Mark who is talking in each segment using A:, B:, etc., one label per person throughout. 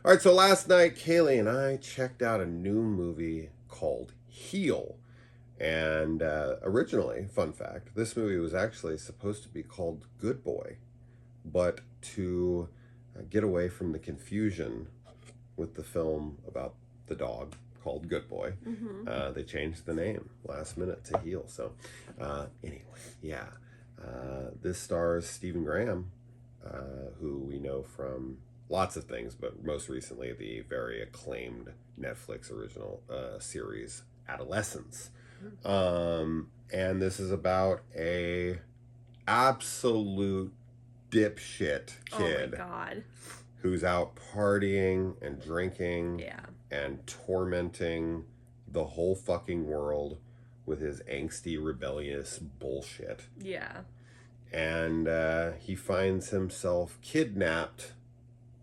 A: All right, so last night, Kaylee and I checked out a new movie called Heel. And originally, fun fact, this movie was actually supposed to be called Good Boy, but to get away from the confusion with the film about the dog called Good Boy, they changed the name last minute to Heel. So, anyway, yeah. This stars Stephen Graham, who we know from lots of things, but most recently the very acclaimed Netflix original series Adolescence. And this is about a absolute dipshit kid.
B: Oh my god.
A: Who's out partying and drinking
B: Yeah.
A: and tormenting the whole fucking world with his angsty, rebellious bullshit.
B: Yeah.
A: And he finds himself kidnapped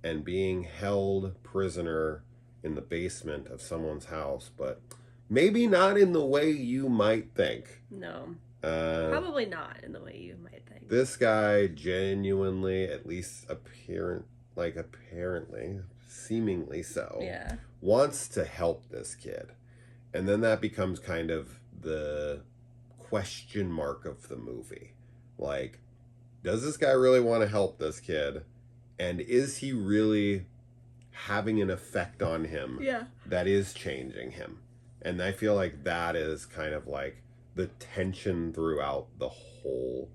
A: and being held prisoner in the basement of someone's house, but maybe not in the way you might think.
B: No. Probably not in the way you might think.
A: This guy genuinely, at least apparently, seemingly so,
B: Yeah.
A: wants to help this kid. And then that becomes kind of the question mark of the movie. Like, does this guy really want to help this kid? And is he really having an effect on him that is changing him? And I feel like that is kind of like the tension throughout the whole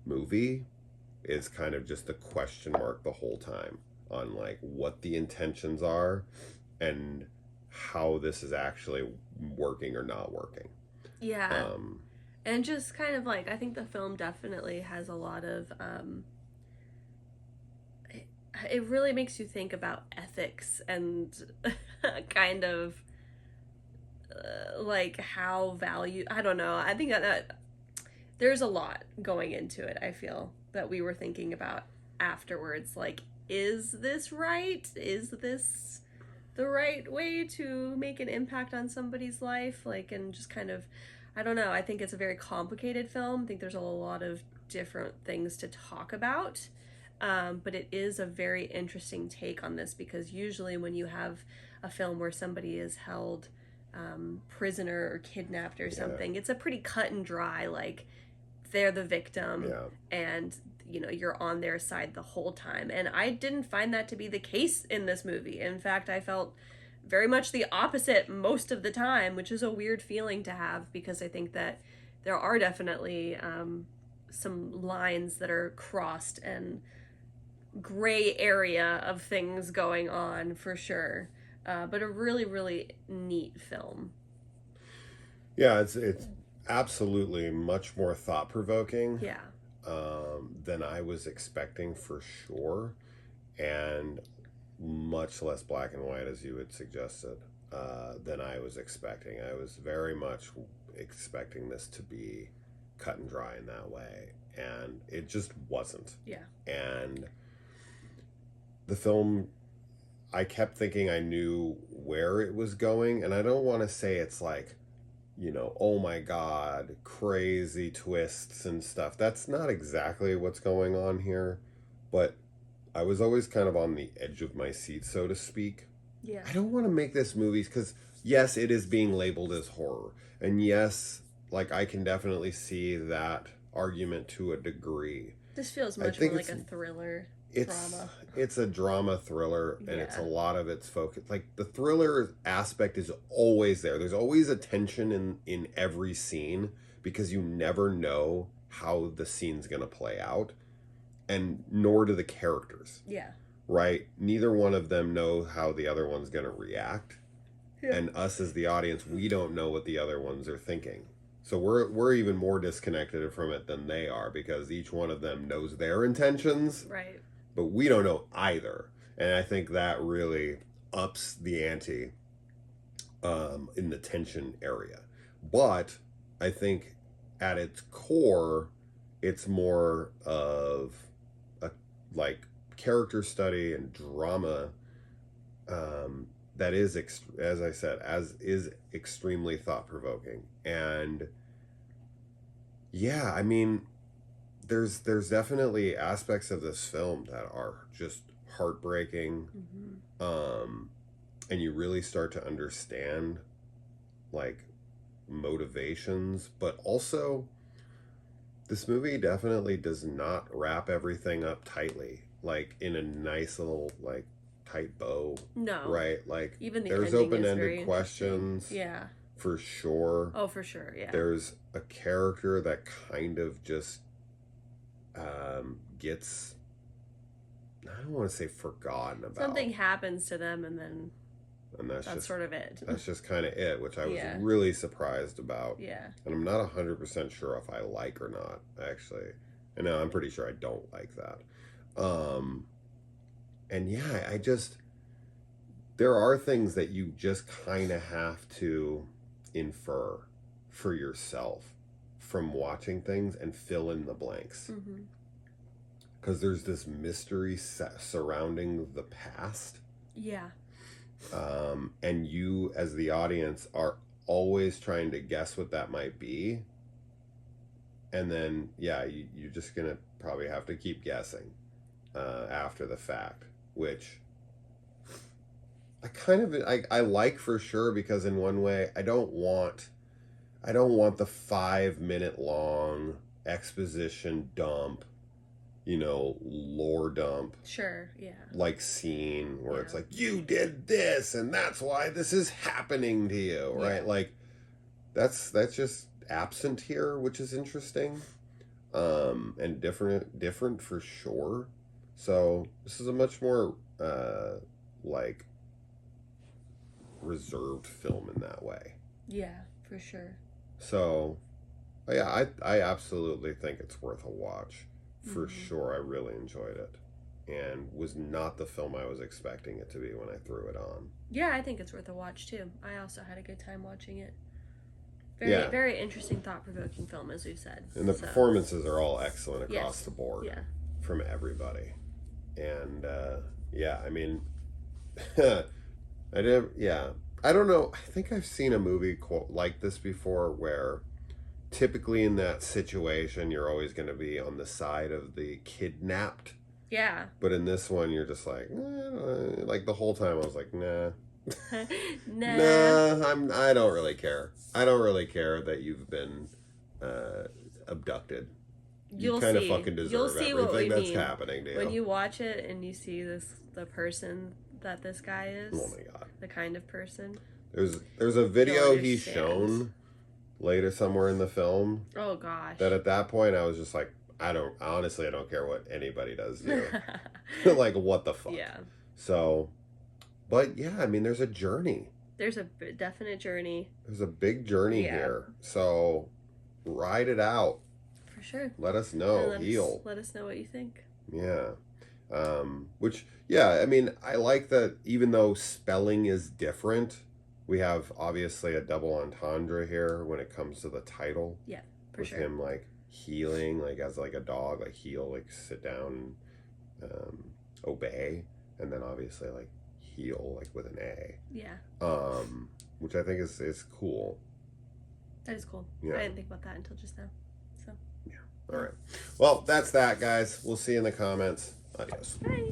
A: movie is kind of just a question mark the whole time on like what the intentions are and how this is actually working or not working.
B: Yeah. And just kind of like, I think the film definitely has a lot of it really makes you think about ethics and kind of like how value, I don't know. I think that there's a lot going into it. I feel that we were thinking about afterwards, like, is this right? Is this the right way to make an impact on somebody's life? Like, and just kind of, I don't know. I think it's a very complicated film. I think there's a lot of different things to talk about. But it is a very interesting take on this, because usually when you have a film where somebody is held prisoner or kidnapped or something, it's a pretty cut and dry, like, they're the victim and you're on their side the whole time. And I didn't find that to be the case in this movie. In fact, I felt very much the opposite most of the time, which is a weird feeling to have, because I think that there are definitely some lines that are crossed and gray area of things going on for sure. But a really, really neat film.
A: Yeah, it's absolutely much more thought-provoking than I was expecting for sure, and much less black and white, as you had suggested, than I was expecting. I was very much expecting this to be cut and dry in that way, and it just wasn't.
B: Yeah.
A: And the film, I kept thinking I knew where it was going, and I don't want to say it's like, oh my god, crazy twists and stuff. That's not exactly what's going on here, but I was always kind of on the edge of my seat, so to speak.
B: Yeah.
A: I don't want to make this movie, because yes, it is being labeled as horror, and yes, like, I can definitely see that argument to a degree.
B: This feels much more like a thriller. Drama.
A: It's a drama thriller, and it's a lot of its focus. Like, the thriller aspect is always there. There's always a tension in every scene, because you never know how the scene's going to play out, and nor do the characters.
B: Yeah.
A: Right? Neither one of them know how the other one's going to react. Yeah. And us as the audience, we don't know what the other ones are thinking. So we're even more disconnected from it than they are, because each one of them knows their intentions.
B: Right.
A: But we don't know either. And I think that really ups the ante in the tension area. But I think at its core, it's more of a like character study and drama that is, as I said, is extremely thought-provoking. And yeah, I mean, there's definitely aspects of this film that are just heartbreaking.
B: Mm-hmm.
A: and you really start to understand like motivations, but also this movie definitely does not wrap everything up tightly, like in a nice little like tight bow.
B: No.
A: Right? Like
B: Even the
A: there's
B: ending is
A: open-ended
B: very interesting.
A: questions
B: Yeah.
A: for sure.
B: Oh, for sure. Yeah.
A: There's a character that kind of just gets, I don't want to say forgotten about.
B: Something happens to them, and then
A: and that's just
B: sort of it.
A: That's just kind of it, which I was
B: Yeah.
A: really surprised about.
B: Yeah.
A: And I'm not 100% sure if I like or not, actually. And no, I'm pretty sure I don't like that. And yeah, I just, there are things that you just kind of have to infer for yourself from watching things and fill in the blanks.
B: Mm-hmm.
A: Because there's this mystery surrounding the past.
B: Yeah.
A: And you, as the audience, are always trying to guess what that might be. And then, yeah, you're just going to probably have to keep guessing after the fact, which I like for sure, because in one way, I don't want the 5-minute long exposition dump, lore dump.
B: Sure, yeah.
A: Like scene where it's like, you did this and that's why this is happening to you, right? Like that's just absent here, which is interesting. And different for sure. So this is a much more like reserved film in that way.
B: Yeah, for sure.
A: So yeah, I absolutely think it's worth a watch. For sure, I really enjoyed it, and was not the film I was expecting it to be when I threw it on.
B: Yeah, I think it's worth a watch too. I also had a good time watching it. Very interesting, thought-provoking film, as we've said.
A: And the performances are all excellent across the board.
B: Yeah.
A: From everybody. And yeah, I mean, I don't know. I think I've seen a movie like this before, where typically in that situation you're always going to be on the side of the kidnapped.
B: Yeah.
A: But in this one you're just like, like the whole time I was like, nah. I don't really care. I don't really care that you've been abducted. You kind of fucking deserve everything that's happening to you.
B: When you watch it and you see the person that this guy is.
A: Oh my god.
B: The kind of person.
A: There's a video he's shown later somewhere in the film.
B: Oh gosh.
A: That at that point I was just like, I don't care what anybody does to you. Like, what the fuck?
B: Yeah.
A: So, but yeah, I mean, there's a journey.
B: There's a definite journey.
A: There's a big journey here. So, ride it out.
B: For sure.
A: Let us know. Heal.
B: Let us know what you think.
A: Yeah. Which, yeah, I mean, I like that even though spelling is different, we have obviously a double entendre here when it comes to the title.
B: Yeah, for sure.
A: With him, like, healing, like, as, like, a dog, like, heal, like, sit down, obey, and then obviously, like, heal, like, with an A.
B: Yeah.
A: Which I think is cool.
B: That is cool.
A: Yeah.
B: I didn't think about that until just now. So.
A: Yeah. All right. Well, that's that, guys. We'll see you in the comments. Adios.
B: Bye.